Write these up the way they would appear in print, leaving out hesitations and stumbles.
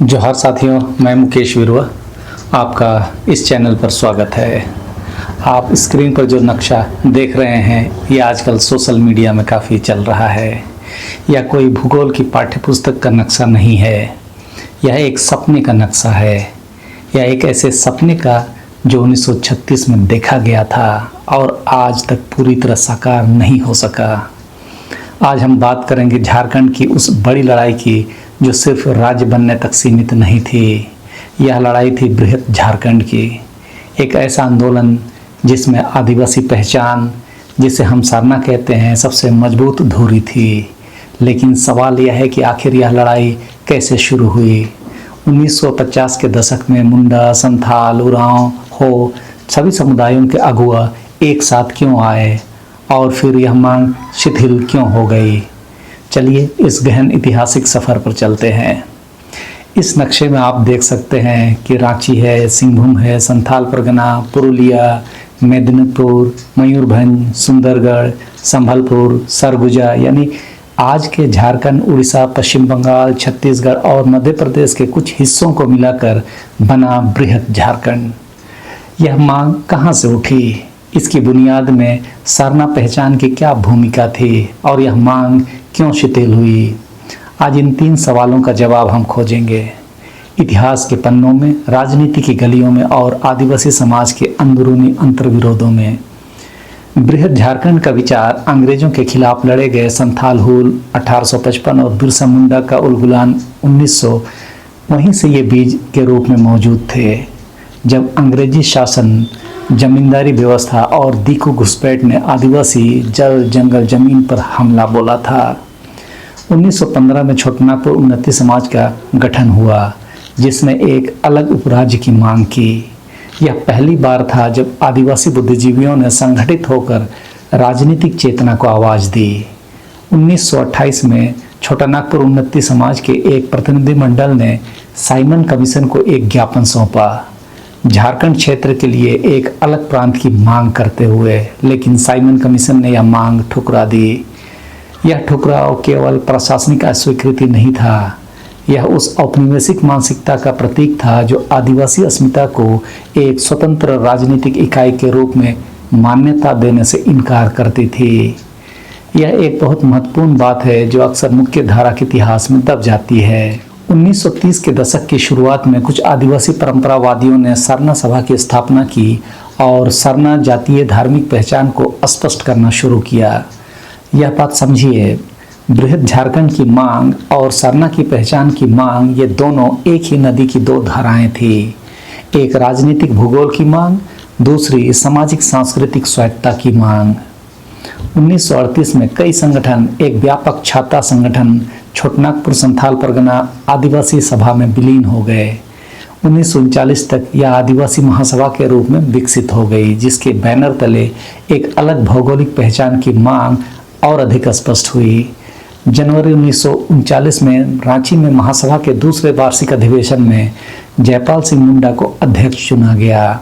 जोहार साथियों, मैं मुकेश विरवा आपका इस चैनल पर स्वागत है। आप स्क्रीन पर जो नक्शा देख रहे हैं ये आजकल सोशल मीडिया में काफ़ी चल रहा है। यह कोई भूगोल की पाठ्यपुस्तक का नक्शा नहीं है, यह एक सपने का नक्शा है। यह एक ऐसे सपने का जो 1936 में देखा गया था और आज तक पूरी तरह साकार नहीं हो सका। आज हम बात करेंगे झारखंड की उस बड़ी लड़ाई की जो सिर्फ राज्य बनने तक सीमित नहीं थी। यह लड़ाई थी बृहत झारखंड की, एक ऐसा आंदोलन जिसमें आदिवासी पहचान, जिसे हम सरना कहते हैं, सबसे मजबूत धुरी थी। लेकिन सवाल यह है कि आखिर यह लड़ाई कैसे शुरू हुई। 1950 के दशक में मुंडा, संथाल, उरांव, हो सभी समुदायों के अगुआ एक साथ क्यों आए और फिर यह मांग शिथिल क्यों हो गई। चलिए इस गहन ऐतिहासिक सफ़र पर चलते हैं। इस नक्शे में आप देख सकते हैं कि रांची है, सिंहभूम है, संथाल परगना, पुरुलिया, मेदिनीपुर, मयूरभंज, सुंदरगढ़, संभलपुर, सरगुजा यानी आज के झारखंड, उड़ीसा, पश्चिम बंगाल, छत्तीसगढ़ और मध्य प्रदेश के कुछ हिस्सों को मिलाकर बना बृहत झारखंड। यह मांग कहाँ से उठी, इसकी बुनियाद में सरना पहचान की क्या भूमिका थी और यह मांग क्यों शिथिल हुई। आज इन 3 सवालों का जवाब हम खोजेंगे। इतिहास के पन्नों में, राजनीति की गलियों में और आदिवासी समाज के अंदरूनी अंतर्विरोधों में। बृहद झारखंड का विचार अंग्रेजों के खिलाफ लड़े गए संथाल हुल 1855 और बिरसा मुंडा का उलगुलान 1900 वहीं से ये बीज के रूप में मौजूद थे। जब अंग्रेजी शासन, जमींदारी व्यवस्था और दीकू घुसपैठ ने आदिवासी जल जंगल जमीन पर हमला बोला था। 1915 में छोटानागपुर उन्नति समाज का गठन हुआ जिसने एक अलग उपराज्य की मांग की। यह पहली बार था जब आदिवासी बुद्धिजीवियों ने संगठित होकर राजनीतिक चेतना को आवाज दी। 1928 में छोटानागपुर उन्नति समाज के एक प्रतिनिधिमंडल ने साइमन कमीशन को एक ज्ञापन सौंपा झारखंड क्षेत्र के लिए एक अलग प्रांत की मांग करते हुए, लेकिन साइमन कमीशन ने यह मांग ठुकरा दी। यह ठुकराव केवल प्रशासनिक अस्वीकृति नहीं था, यह उस औपनिवेशिक मानसिकता का प्रतीक था जो आदिवासी अस्मिता को एक स्वतंत्र राजनीतिक इकाई के रूप में मान्यता देने से इनकार करती थी। यह एक बहुत महत्वपूर्ण बात है जो अक्सर मुख्य धारा के इतिहास में दब जाती है। 1930 के दशक की शुरुआत में कुछ आदिवासी परंपरावादियों ने सरना सभा की स्थापना की और सरना जातीय धार्मिक पहचान को स्पष्ट करना शुरू किया। यह बात समझिए, बृहद झारखंड की मांग और सरना की पहचान की मांग, ये दोनों एक ही नदी की 2 धाराएं थी। एक राजनीतिक भूगोल की मांग, दूसरी सामाजिक सांस्कृतिक स्वायत्तता की मांग। 1938 में कई संगठन, एक व्यापक छाता संगठन छोटानागपुर संथाल परगना आदिवासी सभा में विलीन हो गए। 1939 तक यह आदिवासी महासभा के रूप में विकसित हो गई, जिसके बैनर तले एक अलग भौगोलिक पहचान की मांग और अधिक स्पष्ट हुई। जनवरी 1939 में रांची में महासभा के दूसरे वार्षिक अधिवेशन में जयपाल सिंह मुंडा को अध्यक्ष चुना गया।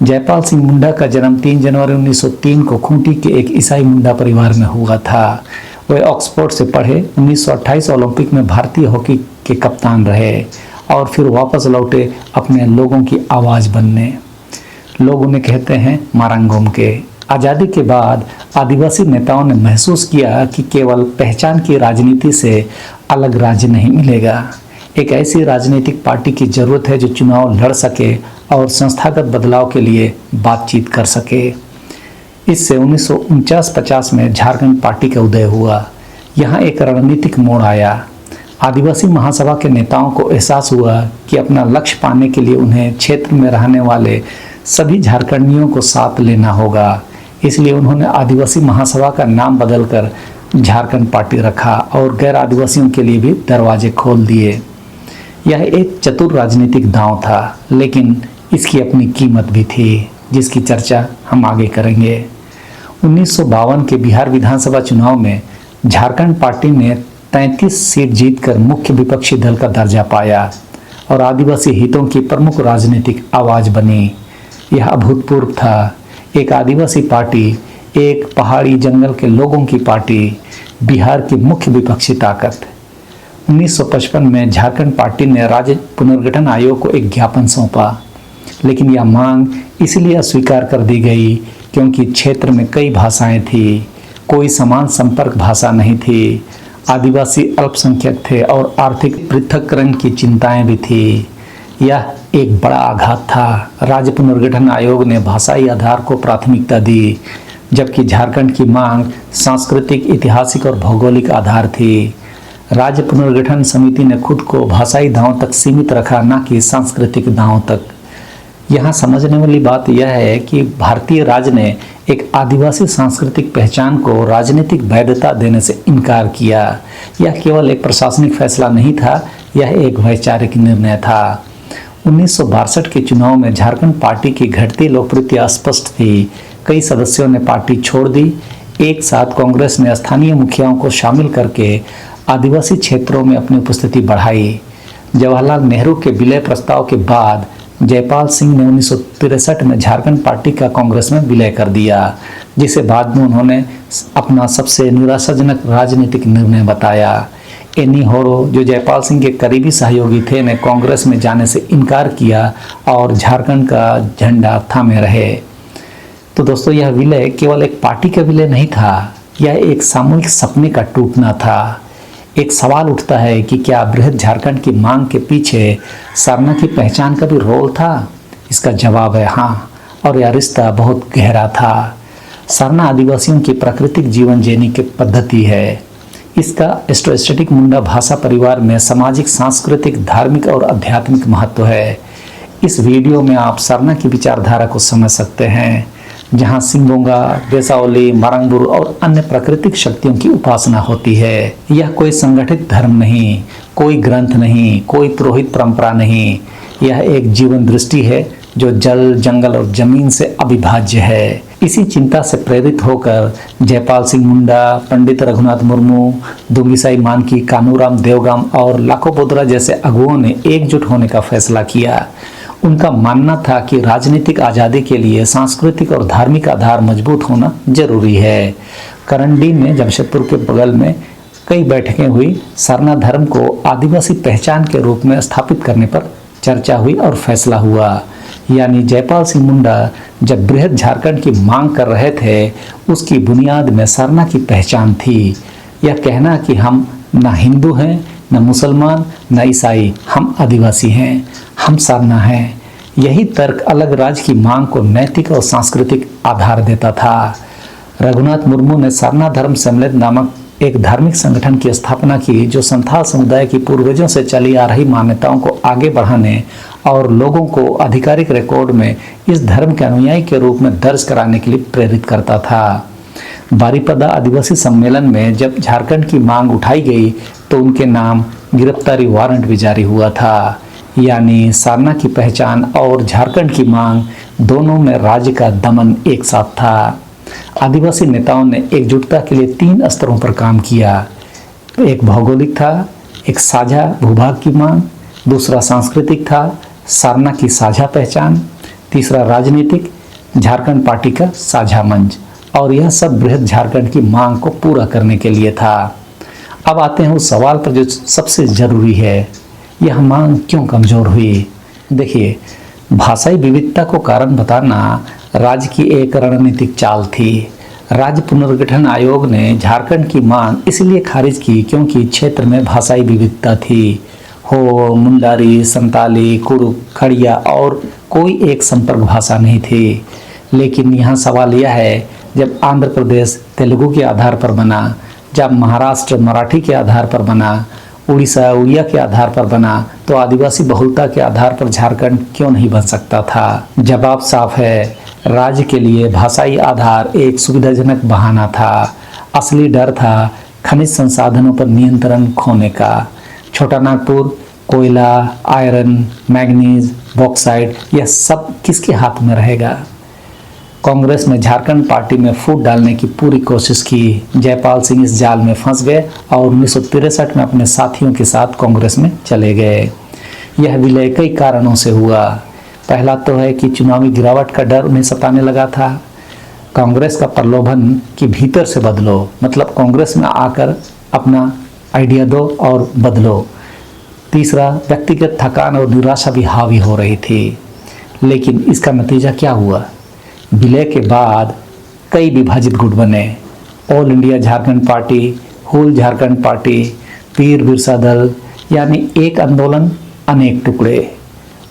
जयपाल सिंह मुंडा का जन्म 3 जनवरी 1903 को खूंटी के एक ईसाई मुंडा परिवार में हुआ था। वे ऑक्सफोर्ड से पढ़े, 1928 ओलंपिक में भारतीय हॉकी के कप्तान रहे और फिर वापस लौटे अपने लोगों की आवाज़ बनने। लोग उन्हें कहते हैं मारंगोम के। आज़ादी के बाद आदिवासी नेताओं ने महसूस किया कि केवल पहचान की राजनीति से अलग राज्य नहीं मिलेगा। एक ऐसी राजनीतिक पार्टी की जरूरत है जो चुनाव लड़ सके और संस्थागत बदलाव के लिए बातचीत कर सके। इससे 1949-50 में झारखंड पार्टी का उदय हुआ। यहाँ एक रणनीतिक मोड़ आया। आदिवासी महासभा के नेताओं को एहसास हुआ कि अपना लक्ष्य पाने के लिए उन्हें क्षेत्र में रहने वाले सभी झारखंडियों को साथ लेना होगा। इसलिए उन्होंने आदिवासी महासभा का नाम बदलकर झारखंड पार्टी रखा और गैर आदिवासियों के लिए भी दरवाजे खोल दिए। यह एक चतुर राजनीतिक दांव था, लेकिन इसकी अपनी कीमत भी थी, जिसकी चर्चा हम आगे करेंगे। 1952 के बिहार विधानसभा चुनाव में झारखंड पार्टी ने 33 सीट जीतकर मुख्य विपक्षी दल का दर्जा पाया और आदिवासी हितों की प्रमुख राजनीतिक आवाज बनी। यह अभूतपूर्व था। एक आदिवासी पार्टी, एक पहाड़ी जंगल के लोगों की पार्टी, बिहार की मुख्य विपक्षी ताकत। 1955 में झारखंड पार्टी ने राज्य पुनर्गठन आयोग को एक ज्ञापन सौंपा, लेकिन यह मांग इसलिए अस्वीकार कर दी गई क्योंकि क्षेत्र में कई भाषाएं थी, कोई समान संपर्क भाषा नहीं थी, आदिवासी अल्पसंख्यक थे और आर्थिक पृथक्करण की चिंताएं भी थी। यह एक बड़ा आघात था। राज्य पुनर्गठन आयोग ने भाषाई आधार को प्राथमिकता दी, जबकि झारखंड की मांग सांस्कृतिक, ऐतिहासिक और भौगोलिक आधार थी। राज्य पुनर्गठन समिति ने खुद को भाषाई दांव तक सीमित रखा, न कि सांस्कृतिक दांव तक। यहाँ समझने वाली बात यह है कि भारतीय राज्य ने एक आदिवासी सांस्कृतिक पहचान को राजनीतिक वैधता देने से इनकार किया। यह केवल एक प्रशासनिक फैसला नहीं था, यह एक वैचारिक निर्णय था। 1962 के चुनाव में झारखंड पार्टी की घटती लोकप्रियता स्पष्ट थी। कई सदस्यों ने पार्टी छोड़ दी। एक साथ कांग्रेस ने स्थानीय मुखियाओं को शामिल करके आदिवासी क्षेत्रों में अपनी उपस्थिति बढ़ाई। जवाहरलाल नेहरू के विलय प्रस्ताव के बाद जयपाल सिंह ने 1963 में झारखंड पार्टी का कांग्रेस में विलय कर दिया, जिसे बाद में उन्होंने अपना सबसे निराशाजनक राजनीतिक निर्णय बताया। एनी होरो, जो जयपाल सिंह के करीबी सहयोगी थे, ने कांग्रेस में जाने से इनकार किया और झारखंड का झंडा थामे रहे। तो दोस्तों, यह विलय केवल एक पार्टी का विलय नहीं था, यह एक सामूहिक सपने का टूटना था। एक सवाल उठता है कि क्या बृहद झारखंड की मांग के पीछे सरना की पहचान का भी रोल था? इसका जवाब है हाँ, और यह रिश्ता बहुत गहरा था। सरना आदिवासियों की प्राकृतिक जीवन जीने की पद्धति है। इसका एस्ट्रोएस्थेटिक मुंडा भाषा परिवार में सामाजिक, सांस्कृतिक, धार्मिक और आध्यात्मिक महत्व है। इस वीडियो में आप सरना की विचारधारा को समझ सकते हैं, जहां सिंगोंगा, बेसावली, मारंगबुर और अन्य प्राकृतिक शक्तियों की उपासना होती है। यह कोई संगठित धर्म नहीं, कोई ग्रंथ नहीं, कोई पुरोहित परंपरा नहीं। यह एक जीवन दृष्टि है जो जल, जंगल और जमीन से अविभाज्य है। इसी चिंता से प्रेरित होकर जयपाल सिंह मुंडा, पंडित रघुनाथ मुर्मू, दुंगीसाई मानकी, कानूराम देवगाम और लाखो बोदरा जैसे अगुओं ने एकजुट होने का फैसला किया। उनका मानना था कि राजनीतिक आज़ादी के लिए सांस्कृतिक और धार्मिक आधार मजबूत होना जरूरी है। करंडी में, जमशेदपुर के बगल में, कई बैठकें हुई। सरना धर्म को आदिवासी पहचान के रूप में स्थापित करने पर चर्चा हुई और फैसला हुआ। यानी जयपाल सिंह मुंडा जब बृहद झारखंड की मांग कर रहे थे, उसकी बुनियाद में सरना की पहचान थी। यह कहना कि हम न हिंदू हैं, न मुसलमान, न ईसाई, हम आदिवासी हैं, हम सरना हैं। यही तर्क अलग राज्य की मांग को नैतिक और सांस्कृतिक आधार देता था। रघुनाथ मुर्मू ने सरना धर्म सम्मेलन नामक एक धार्मिक संगठन की स्थापना की, जो संथाल समुदाय की पूर्वजों से चली आ रही मान्यताओं को आगे बढ़ाने और लोगों को आधिकारिक रिकॉर्ड में इस धर्म के अनुयायी के रूप में दर्ज कराने के लिए प्रेरित करता था। बारीपदा आदिवासी सम्मेलन में जब झारखंड की मांग उठाई गई तो उनके नाम गिरफ्तारी वारंट भी जारी हुआ था। यानी सरना की पहचान और झारखंड की मांग दोनों में राज्य का दमन एक साथ था। आदिवासी नेताओं ने एकजुटता के लिए 3 स्तरों पर काम किया। एक भौगोलिक था, एक साझा भूभाग की मांग, दूसरा सांस्कृतिक था, सरना की साझा पहचान, तीसरा राजनीतिक, झारखंड पार्टी का साझा मंच। और यह सब बृहद झारखंड की मांग को पूरा करने के लिए था। अब आते हैं उस सवाल पर जो सबसे जरूरी है, यह मांग क्यों कमजोर हुई? देखिए, भाषाई विविधता को कारण बताना राज्य की एक रणनीतिक चाल थी। राज्य पुनर्गठन आयोग ने झारखंड की मांग इसलिए खारिज की क्योंकि क्षेत्र में भाषाई विविधता थी। हो, मुंडारी, संताली, कुड़ुक, खड़िया और कोई एक संपर्क भाषा नहीं थी। लेकिन यहाँ सवाल यह है, जब आंध्र प्रदेश तेलुगु के आधार पर बना, जब महाराष्ट्र मराठी के आधार पर बना, उड़ीसा उड़िया के आधार पर बना, तो आदिवासी बहुलता के आधार पर झारखंड क्यों नहीं बन सकता था? जवाब साफ है, राज्य के लिए भाषाई आधार एक सुविधाजनक बहाना था। असली डर था खनिज संसाधनों पर नियंत्रण खोने का। छोटा नागपुर, कोयला, आयरन, मैग्नीज, बॉक्साइट, यह सब किसके हाथ में रहेगा? कांग्रेस ने झारखंड पार्टी में फूट डालने की पूरी कोशिश की। जयपाल सिंह इस जाल में फंस गए और 1963 में अपने साथियों के साथ कांग्रेस में चले गए। यह विलय कई कारणों से हुआ। पहला तो है कि चुनावी गिरावट का डर उन्हें सताने लगा था। कांग्रेस का प्रलोभन कि भीतर से बदलो, मतलब कांग्रेस में आकर अपना आइडिया दो और बदलो। तीसरा, व्यक्तिगत थकान और निराशा भी हावी हो रही थी। लेकिन इसका नतीजा क्या हुआ? विलय के बाद कई विभाजित गुट बने। All India Jharkhand party, whole Jharkhand party, Veer Birsa Dal, यानी एक आंदोलन अनेक टुकड़े।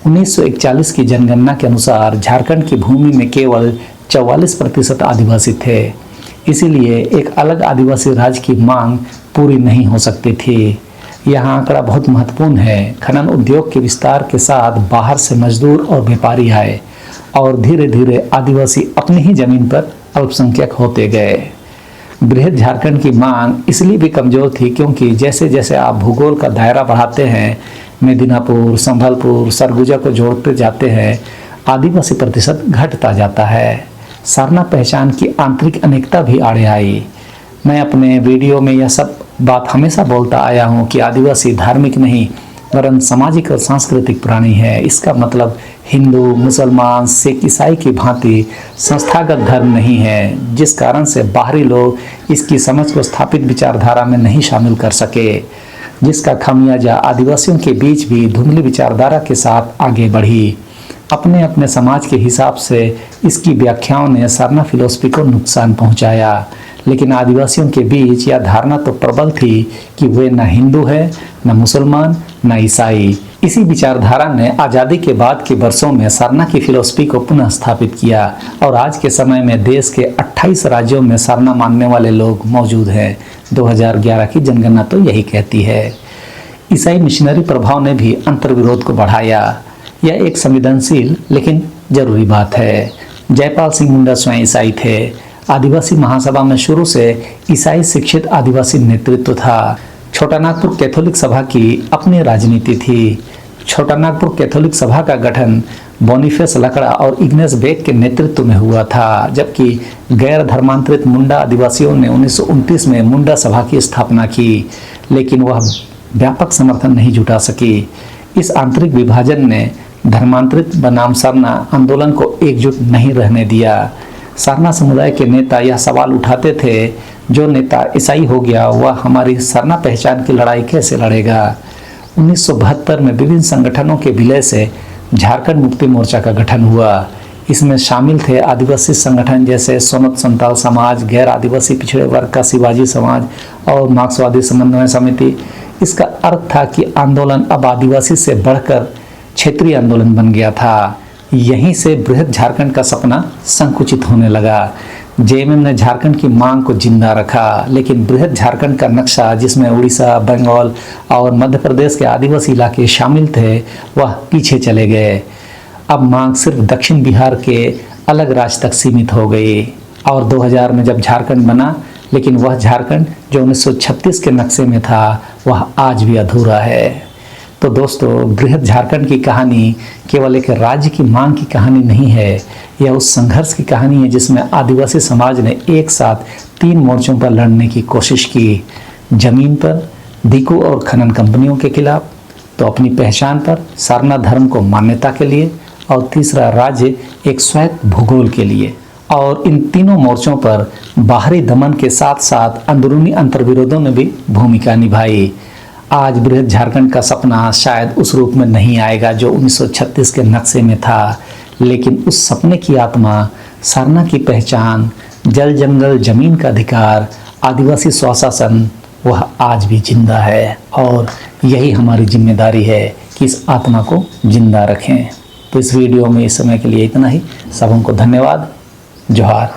1941 की जनगणना के अनुसार झारखंड की भूमि में केवल 44% आदिवासी थे। इसीलिए एक अलग आदिवासी राज्य की मांग पूरी नहीं हो सकती थी। यह आंकड़ा बहुत महत्वपूर्ण है। खनन उद्योग के विस्तार के साथ बाहर से मजदूर और व्यापारी आए और धीरे धीरे आदिवासी अपनी ही जमीन पर अल्पसंख्यक होते गए। बृहद झारखंड की मांग इसलिए भी कमजोर थी क्योंकि जैसे जैसे आप भूगोल का दायरा बढ़ाते हैं, मेदिनीपुर, संभलपुर, सरगुजा को जोड़ते जाते हैं, आदिवासी प्रतिशत घटता जाता है। सरना पहचान की आंतरिक अनेकता भी आड़े आई। मैं अपने वीडियो में यह सब बात हमेशा बोलता आया हूँ कि आदिवासी धार्मिक नहीं वरन सामाजिक और सांस्कृतिक प्राणी है। इसका मतलब हिंदू, मुसलमान, सिख, ईसाई की भांति संस्थागत धर्म नहीं है, जिस कारण से बाहरी लोग इसकी समझ को स्थापित विचारधारा में नहीं शामिल कर सके, जिसका खामियाजा आदिवासियों के बीच भी धुंधली विचारधारा के साथ आगे बढ़ी। अपने अपने समाज के हिसाब से इसकी व्याख्याओं ने सरना फिलॉसफी को नुकसान पहुंचाया। लेकिन आदिवासियों के बीच यह धारणा तो प्रबल थी कि वे न हिंदू है, न मुसलमान, न ईसाई। इसी विचारधारा ने आज़ादी के बाद के वर्षों में सरना की फिलॉसफी को पुनः स्थापित किया और आज के समय में देश के 28 राज्यों में सरना मानने वाले लोग मौजूद हैं। 2011 की जनगणना तो यही कहती है। ईसाई मिशनरी प्रभाव ने भी अंतर्विरोध को बढ़ाया। यह एक संवेदनशील लेकिन जरूरी बात है। जयपाल सिंह मुंडा स्वयं ईसाई थे। आदिवासी महासभा में शुरू से ईसाई शिक्षित आदिवासी नेतृत्व था। छोटा नागपुर कैथोलिक सभा की अपनी राजनीति थी। छोटा नागपुर कैथोलिक सभा का गठन बोनीफेस लकड़ा और इग्नेस बेक के नेतृत्व में हुआ था, जबकि गैर धर्मांतरित मुंडा आदिवासियों ने 1929 में मुंडा सभा की स्थापना की, लेकिन वह व्यापक समर्थन नहीं जुटा सकी। इस आंतरिक विभाजन ने धर्मांतरित बनाम सरना आंदोलन को एकजुट नहीं रहने दिया। सरना समुदाय के नेता यह सवाल उठाते थे, जो नेता ईसाई हो गया वह हमारी सरना पहचान की लड़ाई कैसे लड़ेगा। 1972 में विभिन्न संगठनों के विलय से झारखंड मुक्ति मोर्चा का गठन हुआ। इसमें शामिल थे आदिवासी संगठन जैसे सोनत संताल समाज, गैर आदिवासी पिछड़े वर्ग का शिवाजी समाज और मार्क्सवादी समन्वय समिति। इसका अर्थ था कि आंदोलन अब आदिवासी से बढ़कर क्षेत्रीय आंदोलन बन गया था। यहीं से बृहद झारखंड का सपना संकुचित होने लगा। जेएमएम ने झारखंड की मांग को जिंदा रखा, लेकिन बृहद झारखंड का नक्शा, जिसमें उड़ीसा, बंगाल और मध्य प्रदेश के आदिवासी इलाके शामिल थे, वह पीछे चले गए। अब मांग सिर्फ दक्षिण बिहार के अलग राज्य तक सीमित हो गई। और 2000 में जब झारखंड बना, लेकिन वह झारखंड जो 1936 के नक्शे में था, वह आज भी अधूरा है। तो दोस्तों, बृहद झारखंड की कहानी केवल एक राज्य की मांग की कहानी नहीं है, यह उस संघर्ष की कहानी है जिसमें आदिवासी समाज ने एक साथ 3 मोर्चों पर लड़ने की कोशिश की। जमीन पर दीकू और खनन कंपनियों के खिलाफ, तो अपनी पहचान पर सरना धर्म को मान्यता के लिए, और तीसरा राज्य एक स्वायत्त भूगोल के लिए। और इन तीनों मोर्चों पर बाहरी दमन के साथ साथ अंदरूनी अंतर्विरोधों ने भी भूमिका निभाई। आज बृहद झारखंड का सपना शायद उस रूप में नहीं आएगा जो 1936 के नक्शे में था, लेकिन उस सपने की आत्मा, सरना की पहचान, जल जंगल जमीन का अधिकार, आदिवासी स्वशासन, वह आज भी जिंदा है। और यही हमारी जिम्मेदारी है कि इस आत्मा को जिंदा रखें। तो इस वीडियो में इस समय के लिए इतना ही। सबों को धन्यवाद। जोहार।